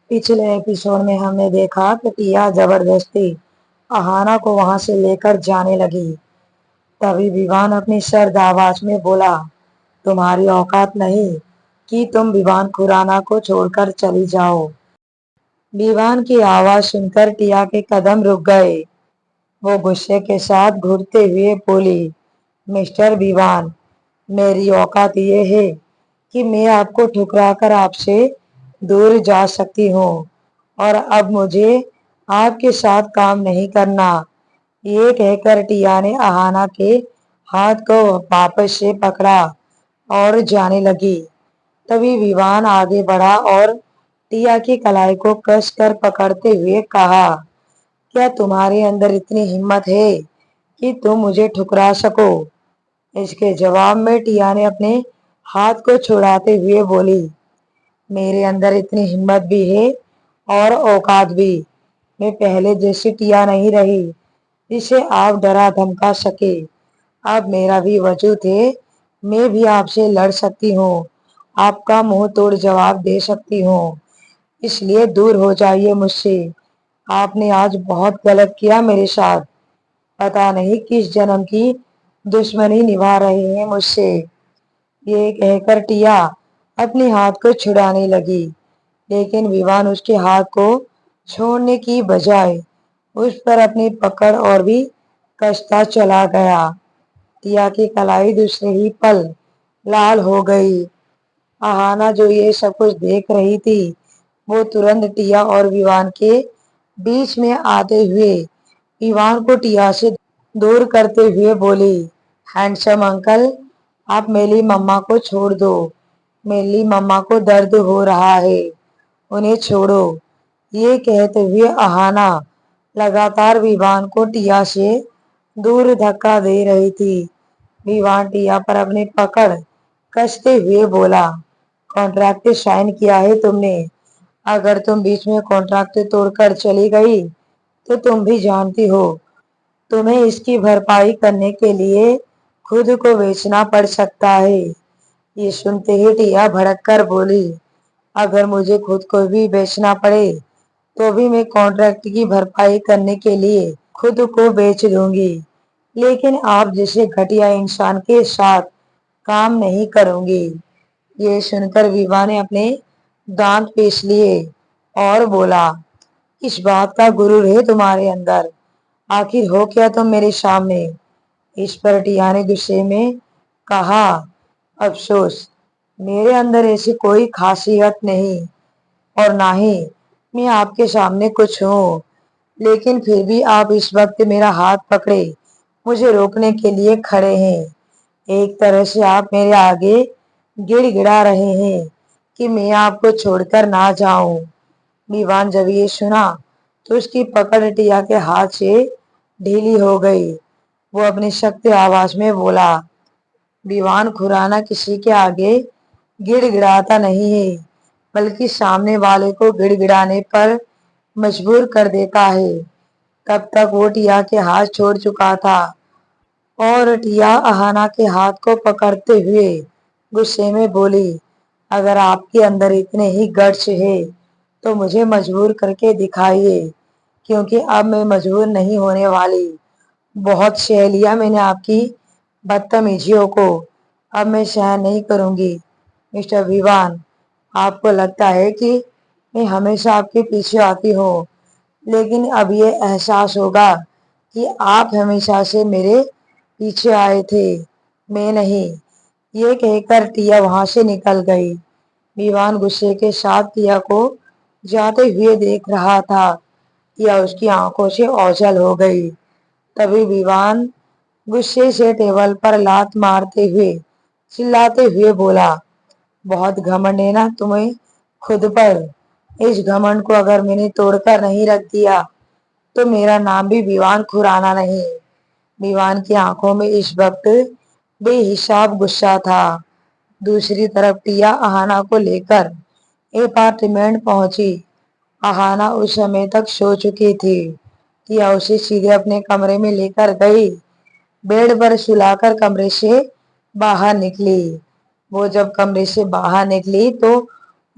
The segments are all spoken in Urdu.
پچھلے ایپیسوڈ میں ہم نے دیکھا کہ ٹیا زبردستی اہانا کو وہاں سے لے کر جانے لگی۔ تبھی ویوان اپنی سرد آواز میں بولا، تمہاری اوقات نہیں کہ تم ویوان کھرانا کو چھوڑ کر چلی جاؤ۔ ویوان کی آواز سن کر ٹیا کے قدم رک گئے۔ وہ غصے کے ساتھ گھورتے ہوئے بولی، مسٹر ویوان، میری اوقات یہ ہے کہ میں آپ کو ٹھکرا کر آپ سے دور جا سکتی ہوں، اور اب مجھے آپ کے ساتھ کام نہیں کرنا۔ یہ کہہ کر ٹیا نے اہانا کے ہاتھ کو واپس سے پکڑا اور جانے لگی۔ تبھی ویوان آگے بڑھا اور ٹیا کی کلائی کو کس کر پکڑتے ہوئے کہا، کیا تمہارے اندر اتنی ہمت ہے کہ تم مجھے ٹھکرا سکو؟ اس کے جواب میں ٹیا نے اپنے ہاتھ کو چھڑاتے ہوئے بولی، میرے اندر اتنی ہمت بھی ہے اور اوقات بھی۔ میں پہلے جیسی ٹیا نہیں رہی جسے آپ ڈرا دھمکا سکے۔ اب میرا بھی وجود ہے، میں بھی آپ سے لڑ سکتی ہوں، آپ کا منہ توڑ جواب دے سکتی ہوں۔ اس لیے دور ہو جائیے مجھ سے۔ آپ نے آج بہت غلط کیا میرے ساتھ۔ پتا نہیں کس جنم کی دشمنی نبھا رہے ہیں مجھ سے۔ یہ کہہ کر ٹیا اپنے ہاتھ کو چھڑانے لگی، لیکن ویوان اس کے ہاتھ کو چھوڑنے کی بجائے اس پر اپنی پکڑ اور بھی کستا چلا گیا۔ ٹیا کی کلائی دوسرے ہی پل لال ہو گئی۔ اہانا جو یہ سب کچھ دیکھ رہی تھی، وہ ترنت ٹیا اور ویوان کے بیچ میں آتے ہوئے ویوان کو ٹیا سے دور کرتے ہوئے بولی، ہینڈسم انکل، آپ میری مما کو چھوڑ دو۔ میری مما کو درد ہو رہا ہے، انہیں چھوڑو۔ یہ کہتے ہوئے اہانا لگاتار ویوان کو ٹیا سے دور دھکا دے رہی تھی۔ ویوان ٹیا پر اپنی پکڑ کستے ہوئے بولا، کانٹریکٹ سائن کیا ہے تم نے، اگر تم بیچ میں کانٹریکٹ توڑ کر چلی گئی تو تم بھی جانتی ہو تمہیں اس کی بھرپائی کرنے کے لیے خود کو بیچنا پڑ سکتا ہے۔ یہ سنتے ہی ٹیا بھڑک کر بولی، اگر مجھے خود کو بھی بیچنا پڑے تو بھی میں کانٹریکٹ کی بھرپائی کرنے کے لیے خود کو بیچ دوں گی، لیکن آپ جیسے گھٹیا انسان کے ساتھ کام نہیں کروں گی۔ یہ سن کر ویوا نے اپنے دانت پیس لیے اور بولا، اس بات کا غرور ہے تمہارے اندر، آخر ہو کیا تم میرے سامنے؟ اس پر ٹیا نے غصے میں کہا، افسوس، میرے اندر ایسی کوئی خاصیت نہیں، اور نہ ہی میں آپ کے سامنے کچھ ہوں، لیکن پھر بھی آپ اس وقت میرا ہاتھ پکڑے مجھے روکنے کے لیے کھڑے ہیں۔ ایک طرح سے آپ میرے آگے گڑ گڑا رہے ہیں کہ میں آپ کو چھوڑ کر نہ جاؤں۔ ویوان جب یہ سنا تو اس کی پکڑ ٹیا کے ہاتھ سے ڈھیلی ہو گئی۔ وہ اپنی سخت آواز میں بولا، ویوان کھرانا کسی کے آگے گڑ گڑاتا نہیں ہے، بلکہ سامنے والے کو گڑ گڑانے پر مجبور کر دیتا ہے۔ تب تک وہ ٹیا کے ہاتھ چھوڑ چکا تھا اور ٹیا اہانا کے ہاتھ کو پکڑتے ہوئے غصے میں بولی، اگر آپ کے اندر اتنے ہی گٹس ہے تو مجھے مجبور کر کے دکھائیے، کیونکہ اب میں مجبور نہیں ہونے والی۔ بہت سہ لیا میں نے آپ کی بدتمیزیوں کو، اب میں سہن نہیں کروں گی۔ مسٹر ویوان، آپ کو لگتا ہے کہ میں ہمیشہ آپ کے پیچھے آتی ہوں، لیکن اب یہ احساس ہوگا کہ آپ ہمیشہ سے میرے پیچھے آئے تھے، میں نہیں۔ یہ کہہ کر ٹیا وہاں سے نکل گئی۔ ویوان غصے کے ساتھ ٹیا کو جاتے ہوئے دیکھ رہا تھا۔ ٹیا اس کی آنکھوں سے اوجھل ہو گئی۔ تبھی ویوان غصے سے ٹیبل پر لات مارتے ہوئے چلاتے ہوئے بولا، بہت گھمنڈ ہے نا تمہیں خود پر؟ اس گھمنڈ کو اگر میں نے توڑ کر نہیں رکھ دیا تو میرا نام بھی ویوان کھرانا نہیں۔ ویوان کی آنکھوں میں اس وقت بے حساب غصہ تھا۔ دوسری طرف ٹیا اہانا کو لے کر اپارٹمنٹ پہنچی۔ اہانا اس سمے تک سو چکی تھی۔ ٹیا اسے سیدھے اپنے کمرے میں لے کر گئی، بیڈ پر سلا کر کمرے سے باہر نکلی۔ وہ جب کمرے سے باہر نکلی تو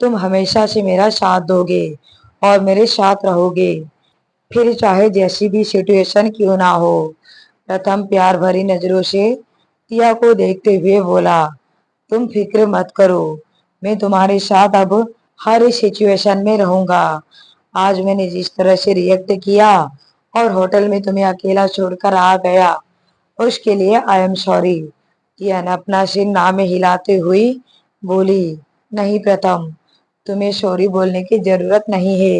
تم ہمیشہ سے میرا ساتھ دو گے اور میرے ساتھ رہو گے، پھر چاہے جیسی بھی سچویشن کیوں نہ ہو۔ پرتھم پیار بھری نظروں سے ٹیا کو دیکھتے ہوئے بولا، تم فکر مت کرو، میں تمہارے ساتھ اب ہر سچویشن میں رہوں گا۔ آج میں نے جس طرح سے ریئیکٹ کیا اور ہوٹل میں تمہیں اکیلا چھوڑ کر آ گیا، اس کے لیے آئی ایم سوری۔ ٹیا نے اپنا سر نہ میں ہلاتے ہوئی بولی، نہیں پرتھم، تمہیں سوری بولنے کی ضرورت نہیں ہے۔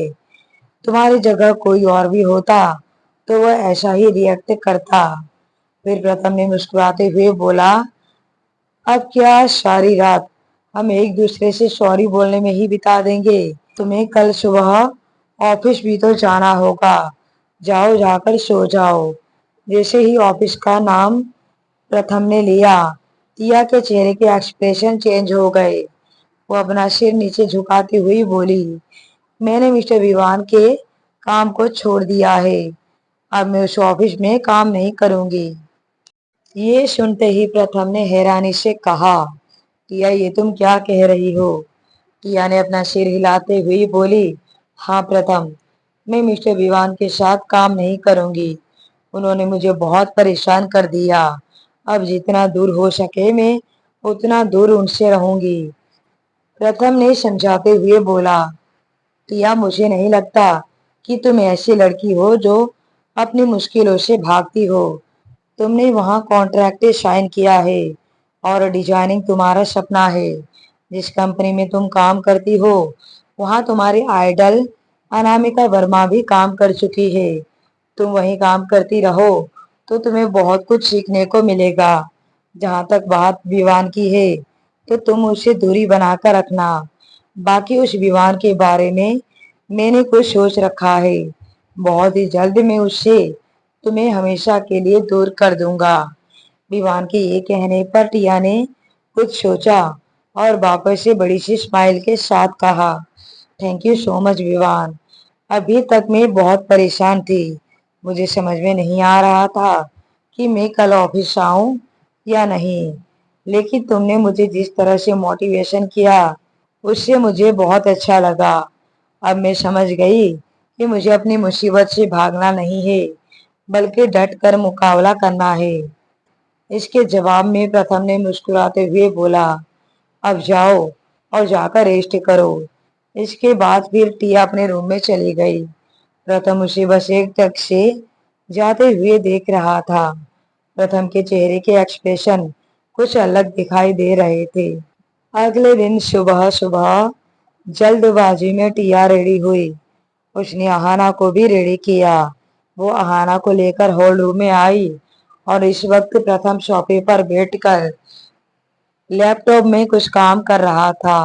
تمہاری جگہ کوئی اور بھی ہوتا تو وہ ایسا ہی ریئیکٹ کرتا۔ پھر پرتھم نے مسکراتے ہوئے بولا، اب کیا ساری رات ہم ایک دوسرے سے سوری بولنے میں ہی بتا دیں گے؟ تمہیں کل صبح آفس بھی تو جانا ہوگا، جاؤ جا کر سو جاؤ۔ جیسے ہی آفس کا نام پرتھم نے لیا، ٹیا کے چہرے کے ایکسپریشن چینج ہو گئے۔ وہ اپنا سر نیچے جھکاتی ہوئی بولی، میں نے مسٹر ویوان کے کام کو چھوڑ دیا ہے، اب میں اس آفس میں کام نہیں کروں گی۔ یہ سنتے ہی پرتھم نے حیرانی سے کہا، ٹیا یہ تم کیا کہہ رہی ہو؟ ٹیا نے اپنا سر ہلاتے ہوئی بولی، ہاں پرتھم، میں مسٹر ویوان کے ساتھ کام نہیں کروں گی، انہوں نے مجھے بہت پریشان کر دیا، اب جتنا دور ہو سکے میں اتنا دور ان سے رہوں گی۔ پرتھم نے سمجھاتے ہوئے بولا، ٹیا مجھے نہیں لگتا کہ تم ایسی لڑکی ہو جو اپنی مشکلوں سے بھاگتی ہو۔ تم نے وہاں کانٹریکٹ سائن کیا ہے اور ڈیزائننگ تمہارا سپنا ہے۔ جس کمپنی میں تم کام کرتی ہو وہاں تمہاری آئیڈل انامکا ورما بھی کام کر چکی ہے، تم وہیں کام کرتی رہو تو تمہیں بہت کچھ سیکھنے کو ملے گا۔ جہاں تک بات ویوان کی ہے تو تم اس سے دوری بنا کر رکھنا، باقی اس ویوان کے بارے میں نے کچھ سوچ رکھا ہے، بہت ہی جلد میں اس سے تمہیں ہمیشہ کے لیے دور کر دوں گا۔ ویوان کے یہ کہنے پر ٹیا نے کچھ سوچا اور واپس سے بڑی سی اسمائل کے ساتھ کہا، تھینک یو سو مچ ویوان، ابھی تک میں بہت پریشان تھی، مجھے سمجھ میں نہیں آ رہا تھا کہ میں کل آفس آؤں یا نہیں، لیکن تم نے مجھے جس طرح سے موٹیویشن کیا اس سے مجھے بہت اچھا لگا۔ اب میں سمجھ گئی کہ مجھے اپنی مصیبت سے بھاگنا نہیں ہے بلکہ ڈٹ کر مقابلہ کرنا ہے۔ اس کے جواب میں پرتھم نے مسکراتے ہوئے بولا، اب جاؤ اور جا کر ریسٹ کرو۔ اس کے بعد پھر ٹیا اپنے روم میں چلی گئی۔ پرتھم اسے بس ایک ٹک سے جاتے ہوئے دیکھ رہا تھا۔ پرتھم کے چہرے کے ایکسپریشن کچھ الگ دکھائی دے رہے تھے۔ اگلے دن صبح جلد بازی میں ٹیا ریڈی ہوئی، اس نے آہانا کو بھی ریڈی کیا۔ وہ آہانا کو لے کر ہال روم میں آئی اور اس وقت پرتھم صوفے پر بیٹھ کر لیپ ٹاپ میں کچھ کام کر رہا تھا۔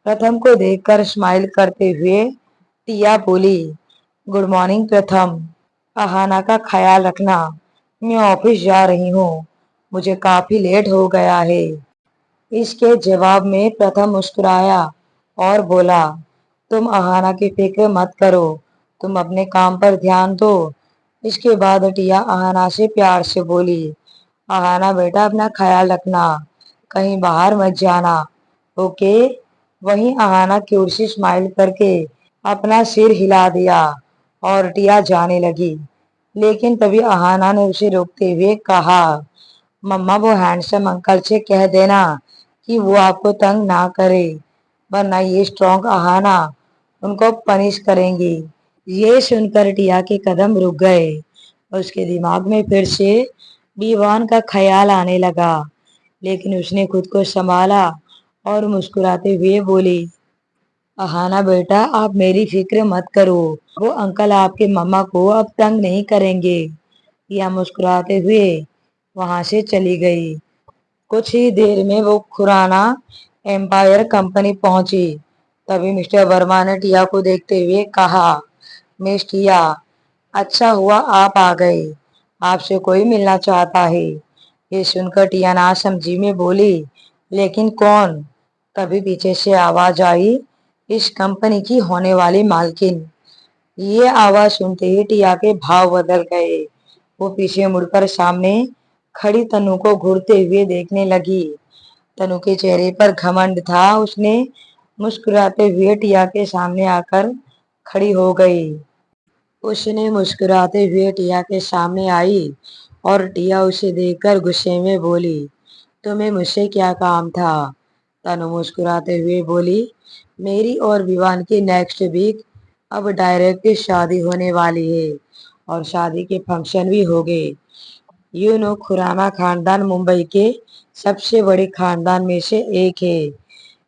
پرتھم کو دیکھ کر اسمائل کرتے ہوئے ٹیا بولی، گڈ مارننگ پرتھم، آہانا کا خیال رکھنا، میں آفس جا رہی ہوں، مجھے کافی لیٹ ہو گیا ہے۔ اس کے جواب میں پرتھم مسکرایا اور بولا، تم آہانا کی فکر مت کرو، تم اپنے کام پر دھیان دو۔ اس کے بعد ٹیا آہانا سے پیار سے بولی، آہانا بیٹا اپنا خیال رکھنا، کہیں باہر مت جانا، اوکے؟ وہیں آہانا کیوٹ سی اسمائل کر کے اپنا سر ہلا دیا اور ٹیا جانے لگی، لیکن تبھی آہانا نے اسے روکتے ہوئے کہا، مما وہ ہینڈسم انکل سے کہہ دینا کہ وہ آپ کو تنگ نہ کرے، ورنہ یہ اسٹرانگ آہانا ان کو پنش کریں گی۔ یہ سن کر ٹیا کے قدم رک گئے، اس کے دماغ میں پھر سے ویوان کا خیال آنے لگا، لیکن اس نے خود کو سنبھالا اور مسکراتے ہوئے بولی، آہانا بیٹا آپ میری فکر مت کرو، وہ انکل آپ کے مما کو اب تنگ نہیں کریں گے۔ ٹیا مسکراتے ہوئے وہاں سے چلی گئی۔ کچھ ہی دیر میں وہ کھرانا ایمپائر کمپنی پہنچی۔ تبھی مسٹر ورما نے ٹیا کو دیکھتے ہوئے کہا، مس ٹیا، اچھا ہوا آپ آ گئے، آپ سے کوئی ملنا چاہتا ہے۔ یہ سن کر ٹیا ناسمجھی میں بولی، لیکن کون؟ تبھی پیچھے سے آواز آئی، اس کمپنی کی ہونے والی مالکن۔ یہ آواز سنتے ہی ٹیا کے بھاؤ بدل گئے، وہ پیچھے مڑ کر سامنے کھڑی تنو کو گھورتے ہوئے دیکھنے لگی۔ تنو کے چہرے پر گھمنڈ تھا، اس نے مسکراتے ہوئے ٹیا کے سامنے آ کر کھڑی ہو گئی۔ اس نے مسکراتے ہوئے ٹیا کے سامنے آئی اور ٹیا اسے دیکھ کر غصے میں بولی، تمہیں مجھ سے کیا کام تھا؟ تنو مسکراتے ہوئے بولی، میری اور ویوان کی نیکسٹ ویک اب ڈائریکٹ شادی ہونے والی ہے اور شادی کے فنکشن بھی ہو گئے۔ کھرانا خاندان ممبئی کے سب سے بڑے خاندان میں سے ایک ہے،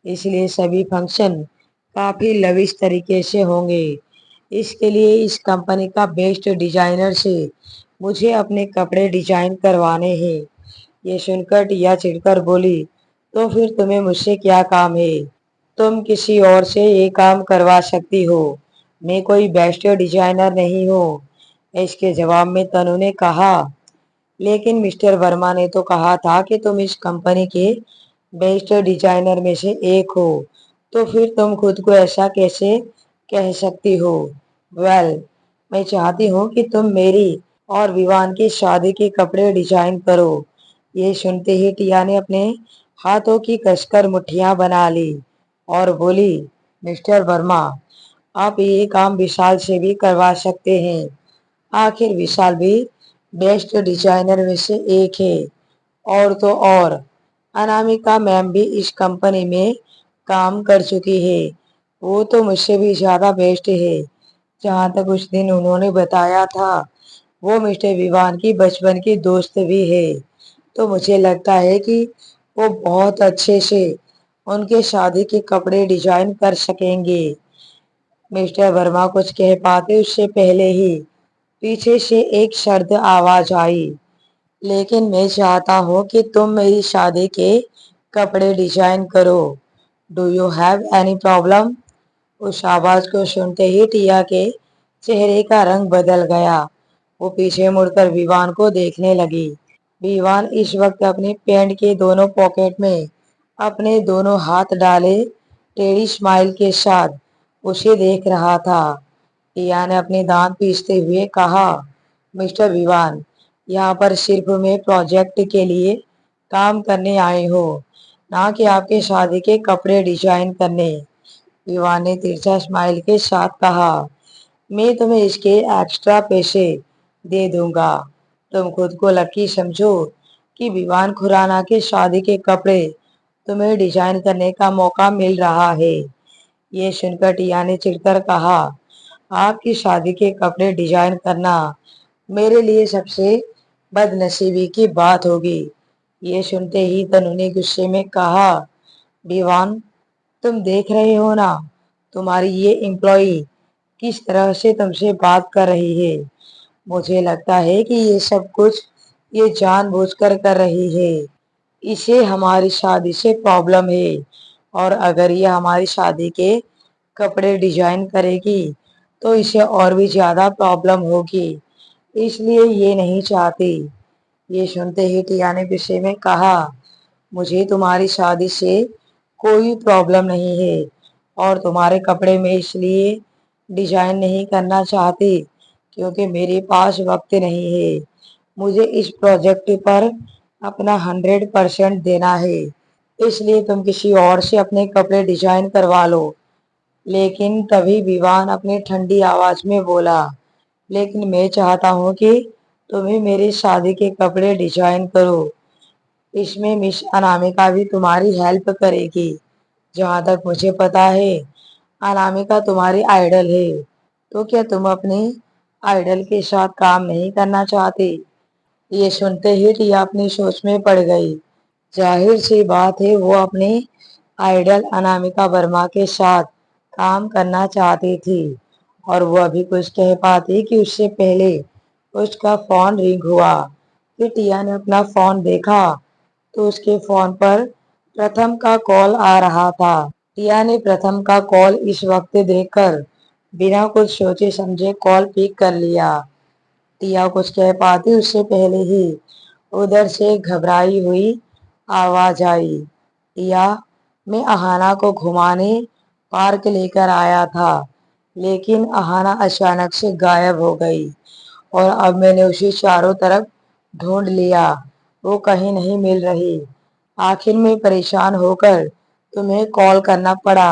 اس لیے سبھی فنکشن کافی لوش طریقے سے ہوں گے۔ اس کے لیے اس کمپنی کا بیسٹ ڈیزائنر سے مجھے اپنے کپڑے ڈیزائن کروانے ہیں۔ یہ سن کر ٹیا چڑھ کر بولی، تو پھر تمہیں مجھ سے کیا کام ہے؟ تم کسی اور سے یہ کام کروا سکتی ہو، میں کوئی بیسٹ ڈیزائنر نہیں ہوں۔ اس کے جواب میں تنو نے کہا، لیکن مسٹر ورما نے تو کہا تھا کہ تم اس کمپنی کے بیسٹ ڈیزائنر میں سے ایک ہو، تو پھر تم خود کو ایسا کیسے کہہ سکتی ہو؟ میں چاہتی ہوں کہ تم میری اور ویوان کی شادی کے کپڑے ڈیزائن کرو۔ یہ سنتے ہی ٹیا نے اپنے ہاتھوں کی کس کر مٹھیاں بنا لی اور بولی، مسٹر ورما، آپ یہ کام وشال سے بھی کروا سکتے ہیں، آخر وشال بھی بیسٹ ڈیزائنر میں سے ایک ہے، اور تو اور انامکا میم بھی اس کمپنی میں کام کر چکی ہے، وہ تو مجھ سے بھی زیادہ بیسٹ ہے۔ جہاں تک اس دن انہوں نے بتایا تھا وہ مسٹر ویوان کی بچپن کی دوست بھی ہے، تو مجھے لگتا ہے کہ وہ بہت اچھے سے ان کے شادی کے کپڑے ڈیزائن کر سکیں گے۔ مسٹر ورما کچھ کہہ پاتے اس سے پہلے ہی پیچھے سے ایک سرد آواز آئی، لیکن میں چاہتا ہوں کہ تم میری شادی کے کپڑے ڈیزائن کرو، do you have any problem? اس آواز کو سنتے ہی ٹیا کے چہرے کا رنگ بدل گیا، وہ پیچھے مڑ کر ویوان کو دیکھنے لگی۔ ویوان اس وقت اپنے پینٹ کے دونوں پاکٹ میں اپنے دونوں ہاتھ ڈالے ٹیڑھی اسمائل کے ساتھ اسے دیکھ رہا تھا۔ ٹیا نے اپنے دانت پیستے ہوئے کہا، مسٹر ویوان، یہاں پر صرف میں پروجیکٹ کے لیے کام کرنے آئی ہوں، نہ کہ آپ کے شادی کے کپڑے ڈیزائن کرنے۔ ویوان نے ترچھا اسمائل کے ساتھ کہا، میں تمہیں اس کے ایکسٹرا پیسے دے دوں گا، تم خود کو لکی سمجھو کہ ویوان کھرانا کے شادی کے کپڑے تمہیں ڈیزائن کرنے کا موقع مل رہا ہے۔ یہ سن کر ٹیا نے چڑھ کر کہا، آپ کی شادی کے کپڑے ڈیزائن کرنا میرے لیے سب سے بد نصیبی کی بات ہوگی۔ یہ سنتے ہی تنو نے غصے میں کہا، ویوان، تم دیکھ رہے ہو نا تمہاری یہ امپلائی کس طرح سے تم سے بات کر رہی ہے، مجھے لگتا ہے کہ یہ سب کچھ یہ جان بوجھ کر کر رہی ہے۔ اسے ہماری شادی سے پرابلم ہے، اور اگر یہ ہماری شادی کے کپڑے ڈیزائن کرے گی تو اسے اور بھی زیادہ پرابلم ہوگی، اس لیے یہ نہیں چاہتی۔ یہ سنتے ہی ٹیا نے غصے میں کہا، مجھے تمہاری شادی سے کوئی پرابلم نہیں ہے، اور تمہارے کپڑے میں اس لیے ڈیزائن نہیں کرنا چاہتی کیونکہ میرے پاس وقت نہیں ہے، مجھے اس پروجیکٹ پر اپنا 100% دینا ہے، اس لیے تم کسی اور سے اپنے کپڑے ڈیزائن کروا لو۔ لیکن تبھی ویوان اپنی ٹھنڈی آواز میں بولا، لیکن میں چاہتا ہوں کہ تمہیں میری شادی کے کپڑے ڈیزائن کرو، اس میں مس انامکا بھی تمہاری ہیلپ کرے گی۔ جہاں تک مجھے پتا ہے انامکا تمہاری آئیڈل ہے، تو کیا تم اپنی آئیڈل کے ساتھ کام نہیں کرنا چاہتی؟ یہ سنتے ہی ٹیا اپنی سوچ میں پڑ گئی، ظاہر سی بات ہے وہ اپنی آئیڈل انامکا ورما کے ساتھ کام کرنا چاہتی تھی، اور وہ ابھی کچھ کہہ پاتی کہ اس سے پہلے اس کا فون رنگ ہوا۔ پھر ٹیا نے اپنا فون دیکھا تو اس کے فون پر پرتھم کا کال آ رہا تھا۔ ٹیا نے پرتھم کا کال اس وقت دیکھ کر بنا کچھ سوچے سمجھے کال پک کر لیا۔ ٹیا کچھ کہہ پاتی اس سے پہلے ہی ادھر سے گھبرائی ہوئی آواز آئی، ٹیا، میں اہانا کو گھمانے پارک لے کر آیا تھا، لیکن اہانا اچانک سے غائب ہو گئی، اور اب میں نے اسے چاروں طرف ڈھونڈ لیا، وہ کہیں نہیں مل رہی، آخر میں پریشان ہو کر تمہیں کال کرنا پڑا۔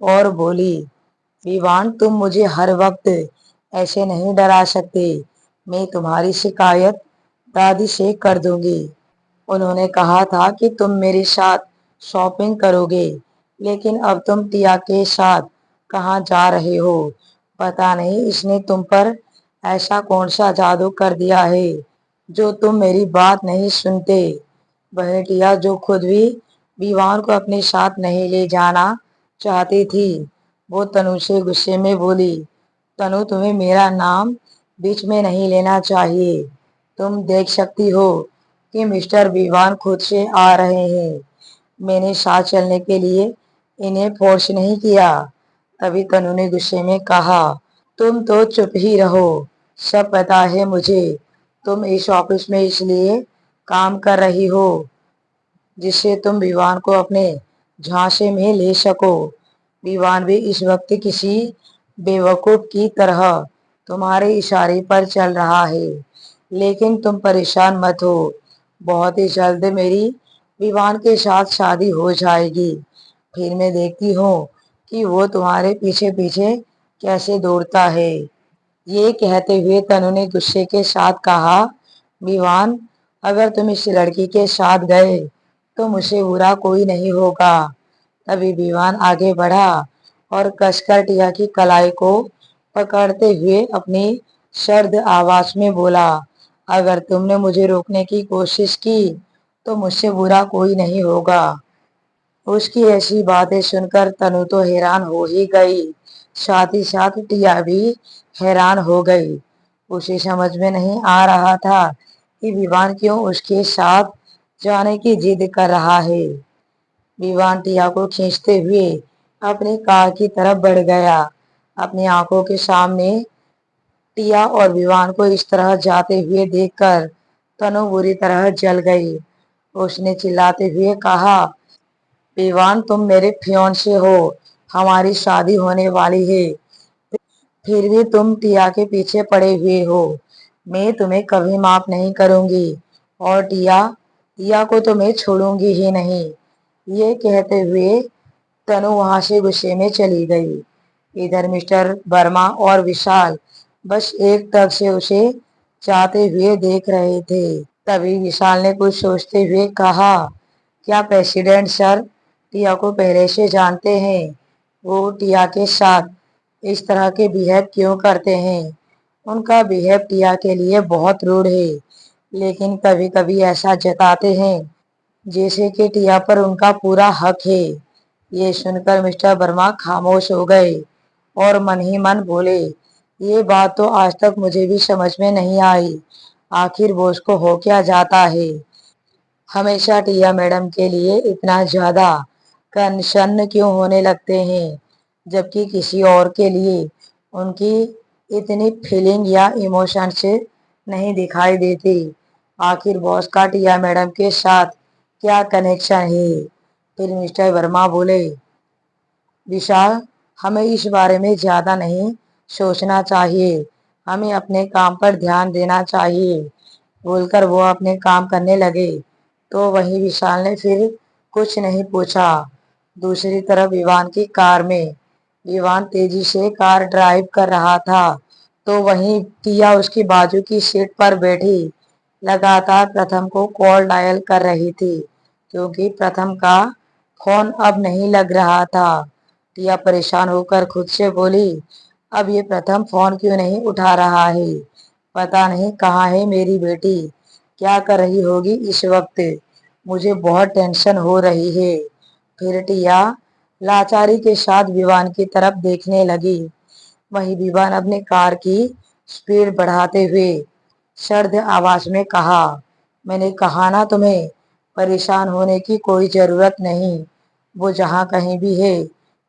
اور بولی، ویوان تم مجھے ہر وقت ایسے نہیں ڈرا سکتے، میں تمہاری شکایت دادی سے کر دوں گی۔ انہوں نے کہا تھا کہ تم میرے ساتھ شاپنگ کرو گے، لیکن اب تم ٹیا کے ساتھ کہاں جا رہے ہو؟ پتا نہیں اس نے تم پر ایسا کون سا جادو کر دیا ہے جو تم میری بات نہیں سنتے۔ وہی ٹیا جو خود بھی ویوان کو اپنے ساتھ نہیں لے جانا چاہتی تھی، وہ تنو سے غصے میں بولی، تنو تمہیں میرا نام بیچ میں نہیں لینا چاہیے۔ تم دیکھ سکتی ہو کہ مسٹر ویوان خود سے آ رہے ہیں، میں نے ساتھ چلنے کے لیے انہیں فورس نہیں کیا۔ تبھی تنو نے غصے میں کہا، تم تو چپ ہی رہو، سب پتا ہے مجھے، تم اس آفس میں اس لیے کام کر رہی ہو جس سے تم ویوان کو اپنے جھانسے میں لے سکو۔ ویوان بھی اس وقت کسی بیوقوف کی طرح تمہارے اشارے پر چل رہا ہے، لیکن تم پریشان مت ہو، بہت ہی جلد میری ویوان کے ساتھ شادی ہو جائے گی، پھر میں دیکھتی ہوں کہ وہ تمہارے پیچھے پیچھے کیسے دوڑتا ہے۔ یہ کہتے ہوئے تنو نے غصے کے ساتھ کہا، ویوان اگر تم اس لڑکی کے ساتھ گئے تو مجھ سے برا کوئی نہیں ہوگا۔ تبھی ویوان آگے بڑھا اور کس کر ٹیا کی کلائی کو پکڑتے ہوئے اپنی سرد آواز میں بولا، اگر تم نے مجھے روکنے کی کوشش کی تو مجھ سے برا کوئی نہیں ہوگا۔ اس کی ایسی باتیں سن کر تنو تو حیران ہو ہی گئی، ساتھ ہی ساتھ ٹیا بھی حیران ہو گئی۔ اسے سمجھ میں نہیں آ رہا تھا کہ ویوان کیوں اس کے ساتھ جانے کی ضد کر رہا ہے۔ ویوان ٹیا کو کھینچتے ہوئے اپنی کار کی طرف بڑھ گیا۔ اپنی آنکھوں کے سامنے ٹیا اور ویوان کو اس طرح جاتے ہوئے دیکھ کر تنو بری طرح جل گئی۔ اس نے چلاتے ہوئے کہا، ویوان تم میرے فیونسے ہو، ہماری شادی ہونے والی ہے، پھر بھی تم ٹیا کے پیچھے پڑے ہوئے ہو، میں تمہیں کبھی معاف نہیں کروں گی، اور ٹیا کو تو میں چھوڑوں گی ہی نہیں۔ یہ کہتے ہوئے تنو وہاں سے غصے میں چلی گئی۔ ادھر مسٹر ورما اور وشال بس ایک ٹک سے اسے جاتے ہوئے دیکھ رہے تھے۔ تبھی وشال نے کچھ سوچتے ہوئے کہا، کیا پریزیڈنٹ سر ٹیا کو پہلے سے جانتے ہیں؟ وہ ٹیا کے ساتھ اس طرح کے بیہیو کیوں کرتے ہیں؟ ان کا بیہیو ٹیا کے لیے بہت روڈ ہے، لیکن کبھی کبھی ایسا جتاتے ہیں جیسے کہ ٹیا پر ان کا پورا حق ہے۔ یہ سن کر مسٹر ورما خاموش ہو گئے اور من ہی من بولے، یہ بات تو آج تک مجھے بھی سمجھ میں نہیں آئی، آخر بوس کو ہو کیا جاتا ہے؟ ہمیشہ ٹیا میڈم کے لیے اتنا زیادہ کنسرن کیوں ہونے لگتے ہیں، جبکہ کسی اور کے لیے ان کی اتنی فیلنگ یا ایموشنز نہیں دکھائی دیتی؟ آخر باس کا ٹیا میڈم کے ساتھ کیا کنیکشن ہے؟ پھر مسٹر ورما بولے، وشال ہمیں اس بارے میں زیادہ نہیں سوچنا چاہیے، ہمیں اپنے کام پر دھیان دینا چاہیے۔ بول کر وہ اپنے کام کرنے لگے تو وہیں وشال نے پھر کچھ نہیں پوچھا۔ دوسری طرف ویوان کی کار میں ویوان تیزی سے کار ڈرائیو کر رہا تھا تو وہیں ٹیا اس کی بازو کی سیٹ پر بیٹھی لگاتار پرتھم کو کال ڈائل کر رہی تھی، کیونکہ پرتھم کا فون اب نہیں لگ رہا تھا۔ ٹیا پریشان ہو کر خود سے بولی، اب یہ پرتھم فون کیوں نہیں اٹھا رہا ہے؟ پتا نہیں کہاں ہے میری بیٹی، کیا کر رہی ہوگی اس وقت، مجھے بہت ٹینشن ہو رہی ہے۔ پھر ٹیا لاچاری کے ساتھ ویوان کی طرف دیکھنے لگی۔ وہیں ویوان اپنی کار کی سپیڈ بڑھاتے ہوئے سرد آواز میں کہا، میں نے کہا نا تمہیں پریشان ہونے کی کوئی ضرورت نہیں، وہ جہاں کہیں بھی ہے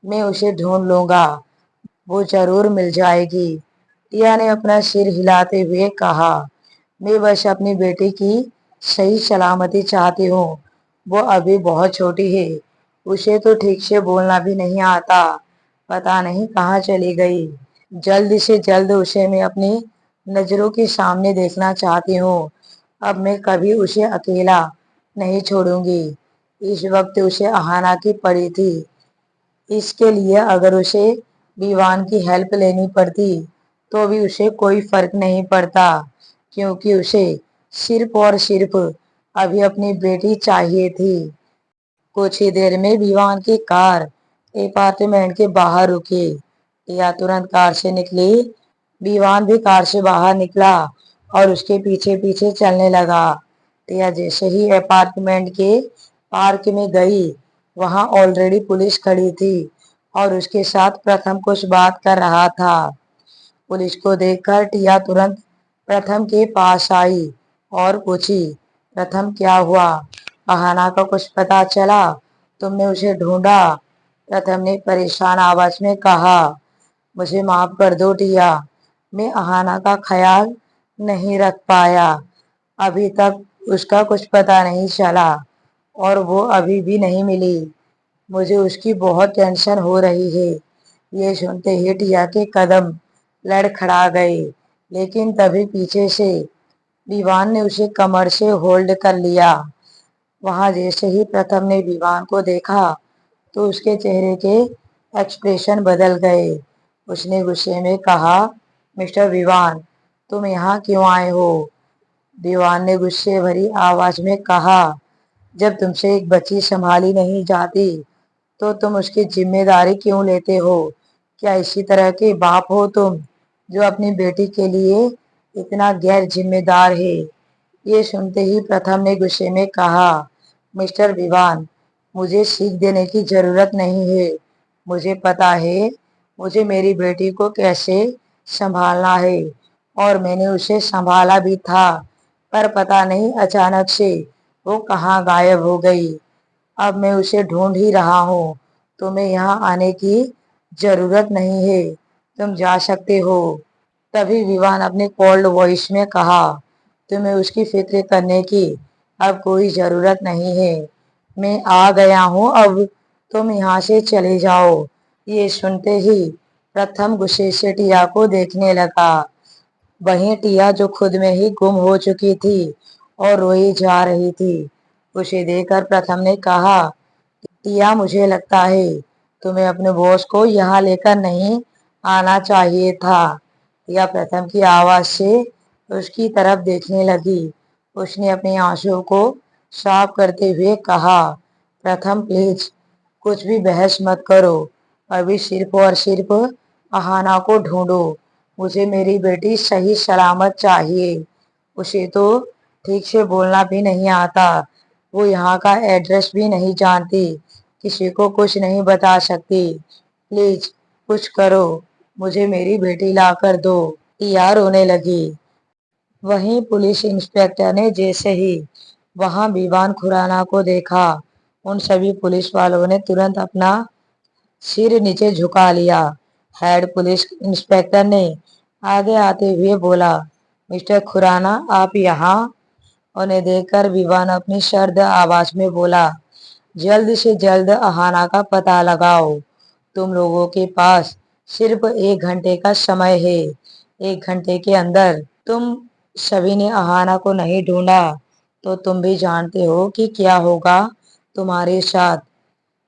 میں اسے ڈھونڈ لوں گا، وہ ضرور مل جائے گی۔ ٹیا نے اپنا سر ہلاتے ہوئے کہا، میں بس اپنی بیٹی کی صحیح سلامتی چاہتی ہوں، وہ ابھی بہت چھوٹی ہے، اسے تو ٹھیک سے بولنا بھی نہیں آتا، پتا نہیں کہاں چلی گئی۔ جلد سے جلد اسے میں اپنی نظروں کے سامنے دیکھنا چاہتی ہوں، اب میں کبھی اسے اکیلا نہیں چھوڑوں گی۔ اس وقت اسے اہانا کی پڑی تھی، اس کے لیے اگر اسے بیوان کی ہیلپ لینی پڑتی تو بھی اسے کوئی فرق نہیں پڑتا، کیونکہ اسے صرف اور صرف ابھی اپنی بیٹی چاہیے تھی۔ کچھ ہی دیر میں بیوان کی کار اپارٹمنٹ کے باہر رکی۔ ٹیا ترنت کار سے نکلی، بیوان بھی کار سے باہر نکلا اور اس کے پیچھے پیچھے چلنے لگا۔ ٹیا جیسے ہی اپارٹمنٹ کے پارک میں گئی، وہاں آلریڈی پولیس کھڑی تھی اور اس کے ساتھ پرتھم کچھ بات کر رہا تھا۔ پولیس کو دیکھ کر ٹیا ترنت پرتھم کے پاس آئی اور پوچھی، پرتھم کیا ہوا؟ اہانا کا کچھ پتا چلا؟ تم نے اسے ڈھونڈا؟ پرتھم نے پریشان آواز میں کہا، مجھے معاف کر دو ٹیا، میں اہانا کا خیال نہیں رکھ پایا۔ ابھی تک اس کا کچھ پتا نہیں چلا اور وہ ابھی بھی نہیں ملی۔ مجھے اس کی بہت ٹینشن ہو رہی ہے۔ یہ سنتے ہی ٹیا کے قدم لڑکھڑا گئے، لیکن تبھی پیچھے سے بیوان نے اسے کمر سے ہولڈ کر لیا۔ وہاں جیسے ہی پرتھم نے بیوان کو دیکھا تو اس کے چہرے کے ایکسپریشن بدل گئے۔ اس نے غصے میں کہا، مسٹر بیوان، تم یہاں کیوں آئے ہو؟ بیوان نے غصے بھری آواز میں کہا، جب تم سے ایک بچی سنبھالی نہیں جاتی تو تم اس کی ذمہ داری کیوں لیتے ہو؟ کیا اسی طرح کے باپ ہو تم جو اپنی بیٹی کے لیے اتنا غیر ذمہ دار ہے؟ یہ سنتے ہی پرتھم نے غصے میں کہا، مسٹر بیوان، مجھے سیکھ دینے کی ضرورت نہیں ہے۔ مجھے پتا ہے مجھے میری بیٹی کو کیسے سنبھالنا ہے اور میں نے اسے سنبھالا بھی تھا، پر پتا نہیں اچانک سے وہ کہاں غائب ہو گئی۔ اب میں اسے ڈھونڈ ہی رہا ہوں۔ تمہیں یہاں آنے کی ضرورت نہیں ہے، تم جا سکتے ہو۔ تبھی بیوان اپنے کولڈ وائس میں کہا، تمہیں اس کی فکر کرنے کی اب کوئی ضرورت نہیں ہے، میں آ گیا ہوں، اب تم یہاں سے چلے جاؤ۔ یہ سنتے ہی پرتھم غصے سے ٹیا کو دیکھنے لگا۔ وہیں ٹیا جو خود میں ہی گم ہو چکی تھی اور روئی جا رہی تھی، اسے دیکھ کر پرتھم نے کہا، ٹیا مجھے لگتا ہے تمہیں اپنے باس کو یہاں لے کر نہیں آنا چاہیے تھا۔ ٹیا پرتھم کی آواز سے اس کی طرف دیکھنے لگی۔ اس نے اپنے آنسوؤں کو صاف کرتے ہوئے کہا، پرتھم پلیز کچھ بھی بحث مت کرو، ابھی صرف اور صرف اہانا کو ڈھونڈو۔ مجھے میری بیٹی صحیح سلامت چاہیے۔ اسے تو ٹھیک سے بولنا بھی نہیں آتا، وہ یہاں کا ایڈریس بھی نہیں جانتی، کسی کو کچھ نہیں بتا سکتی۔ پلیز کچھ کرو، مجھے میری بیٹی لا کر دو۔ ٹیا رونے لگی۔ وہیں پولیس انسپکٹر نے جیسے ہی وہاں بیوان کھرانا کو دیکھا، ان سبھی پولیس والوں نے ترنت اپنا سر نیچے جھکا لیا۔ ہیڈ پولیس انسپکٹر نے آگے آتے ہوئے بولا، مسٹر کھرانا آپ یہاں؟ انہیں دیکھ کر بیوان اپنی سرد آواز میں بولا، جلد سے جلد اہانا کا پتا لگاؤ۔ تم لوگوں کے پاس صرف 1 گھنٹے کا سمے ہے۔ 1 گھنٹے کے اندر تم سبھی نے اہانا کو نہیں ڈھونڈا تو تم بھی جانتے ہو کہ کیا ہوگا تمہارے ساتھ۔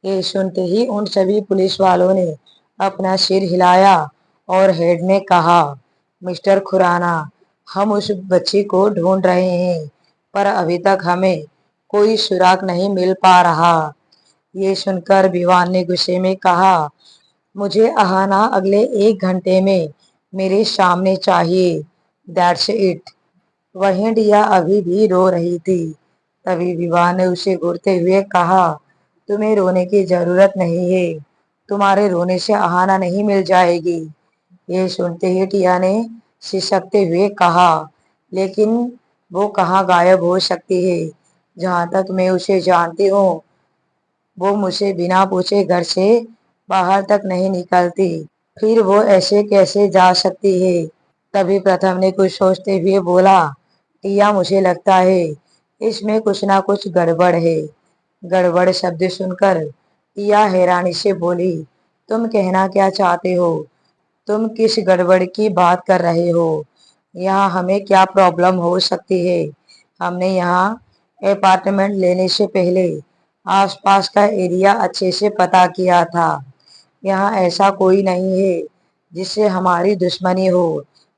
یہ سنتے ہی ان سبھی پولیس والوں نے اپنا سر ہلایا اور ہیڈ نے کہا، مسٹر کھرانا، ہم اس بچی کو ڈھونڈ رہے ہیں، پر ابھی تک ہمیں کوئی سراغ نہیں مل پا رہا۔ یہ سن کر بیوان نے غصے میں کہا، مجھے اہانا اگلے 1 گھنٹے میں میرے سامنے چاہیے، دیٹس اٹ۔ وہیں ٹیا ابھی بھی رو رہی تھی۔ تبھی بیوان نے اسے گھورتے ہوئے کہا، تمہیں رونے کی ضرورت نہیں ہے، تمہارے رونے سے اہانا نہیں مل جائے گی۔ یہ سنتے ہی ٹیا نے سسکتے ہوئے کہا، لیکن وہ کہاں غائب ہو سکتی ہے؟ جہاں تک میں اسے جانتی ہوں وہ مجھ سے بنا پوچھے گھر سے باہر تک نہیں نکلتی، پھر وہ ایسے کیسے جا سکتی ہے؟ تبھی پرتھم نے کچھ سوچتے ہوئے بولا، ٹیا مجھے لگتا ہے اس میں کچھ نہ کچھ گڑبڑ ہے۔ گڑبڑ شبد سن کر ٹیا حیرانی سے بولی، تم کہنا کیا چاہتے ہو؟ تم کس گڑبڑ کی بات کر رہے ہو؟ یہاں ہمیں کیا پرابلم ہو سکتی ہے؟ ہم نے یہاں اپارٹمنٹ لینے سے پہلے آس پاس کا ایریا اچھے سے پتا کیا تھا۔ یہاں ایسا کوئی نہیں ہے جس سے ہماری دشمنی ہو،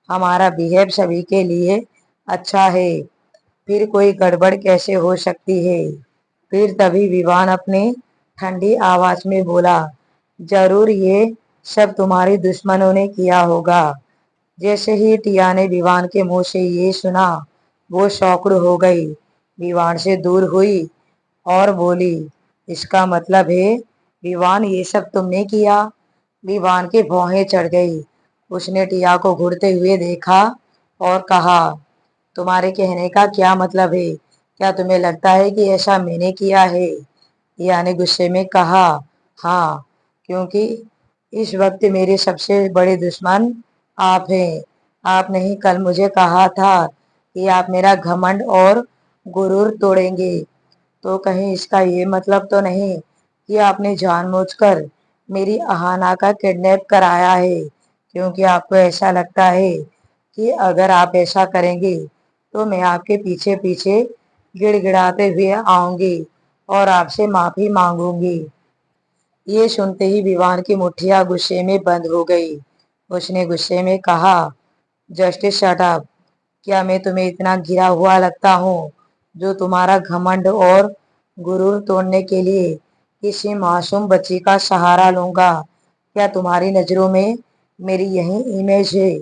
ہمارا بیہیو سبھی کے لیے اچھا ہے، پھر کوئی گڑبڑ کیسے ہو سکتی ہے؟ پھر تبھی ویوان اپنی ٹھنڈی آواز میں بولا، ضرور یہ سب تمہاری دشمنوں نے کیا ہوگا۔ جیسے ہی ٹیا نے ویوان کے منہ سے یہ سنا، وہ شوکڑ ہو گئی، ویوان سے دور ہوئی اور بولی، اس کا مطلب ہے ویوان یہ سب تم نے کیا؟ ویوان کے بھوہیں چڑھ گئی، اس نے ٹیا کو گھڑتے ہوئے دیکھا اور کہا، تمہارے کہنے کا کیا مطلب ہے؟ کیا تمہیں لگتا ہے کہ ایسا میں نے کیا ہے؟ ٹیا نے غصے میں کہا، ہاں، کیونکہ اس وقت میرے سب سے بڑے دشمن آپ ہیں۔ آپ نے ہی کل مجھے کہا تھا کہ آپ میرا گھمنڈ اور غرور توڑیں گے، تو کہیں اس کا یہ مطلب تو نہیں کہ آپ نے جان بوجھ کر میری اہانا کا کڈنیپ کرایا ہے؟ کیونکہ آپ کو ایسا لگتا ہے کہ اگر آپ ایسا کریں گے تو میں آپ کے پیچھے پیچھے گڑ گڑاتے ہوئے آؤں گی اور آپ سے معافی مانگوں گی۔ یہ سنتے ہی ویوان کی مٹھیاں غصے میں بند ہو گئی۔ اس نے غصے میں کہا، جسٹ شٹ اپ! کیا میں تمہیں اتنا گرا ہوا لگتا ہوں جو تمہارا گھمنڈ اور غرور توڑنے کے لیے کسی معصوم بچی کا سہارا لوں گا؟ کیا تمہاری نظروں میں میری یہی امیج ہے؟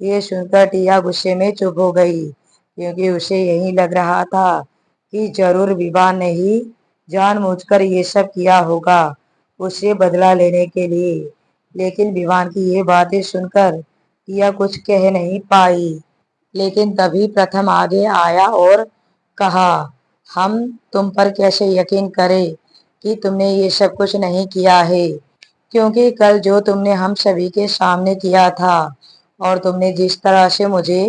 یہ سن کر ٹیا غصے میں چپ ہو گئی، کیونکہ اسے یہی لگ رہا تھا کہ ضرور ویوان نے ہی جان بوجھ کر یہ سب کیا ہوگا اس سے بدلہ لینے کے لیے۔ لیکن ویوان کی یہ باتیں سن کر ٹیا کچھ کہہ نہیں پائی۔ لیکن تبھی پرتھم آگے آیا اور کہا، ہم تم پر کیسے یقین کریں کہ تم نے یہ سب کچھ نہیں کیا ہے؟ کیونکہ کل جو تم نے ہم سبھی کے سامنے کیا تھا اور تم نے جس طرح سے مجھے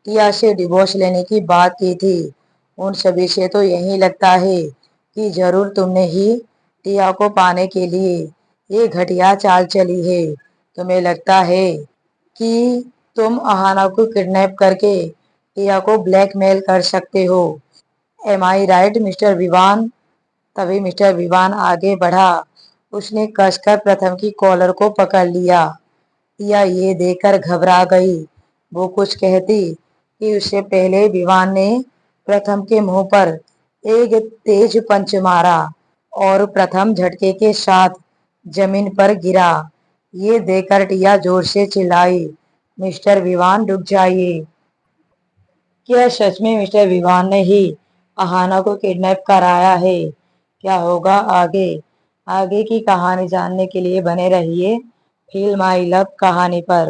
ٹیا سے ڈیورس لینے کی بات کی تھی، ان سبھی سے تو یہی لگتا ہے کہ ضرور تم نے ہی ٹیا کو پانے کے لیے یہ گھٹیا چال چلی ہے۔ تمہیں لگتا ہے کہ تم اہانا کو کڈنیپ کر کے ٹیا کو بلیک میل کر سکتے ہو۔ ایم آئی رائٹ مسٹر ویوان؟ تبھی مسٹر ویوان آگے بڑھا، اس نے کس کر پرتھم کی کالر کو پکڑ لیا۔ ٹیا یہ دیکھ کر گھبرا گئی، وہ کچھ کہتی کہ اس سے پہلے ویوان نے پرتھم کے منہ پر ایک تیز پنچ مارا اور پرتھم جھٹکے کے ساتھ زمین پر گرا۔ یہ دیکھ کر ٹیا زور سے چلائی، مسٹر ویوان رک جائیے! کیا سچ میں مسٹر ویوان نے ہی اہانا کو کڈنیپ کرایا ہے؟ کیا ہوگا آگے؟ آگے کی کہانی جاننے کے لیے بنے رہیے فیل مائی لو کہانی پر۔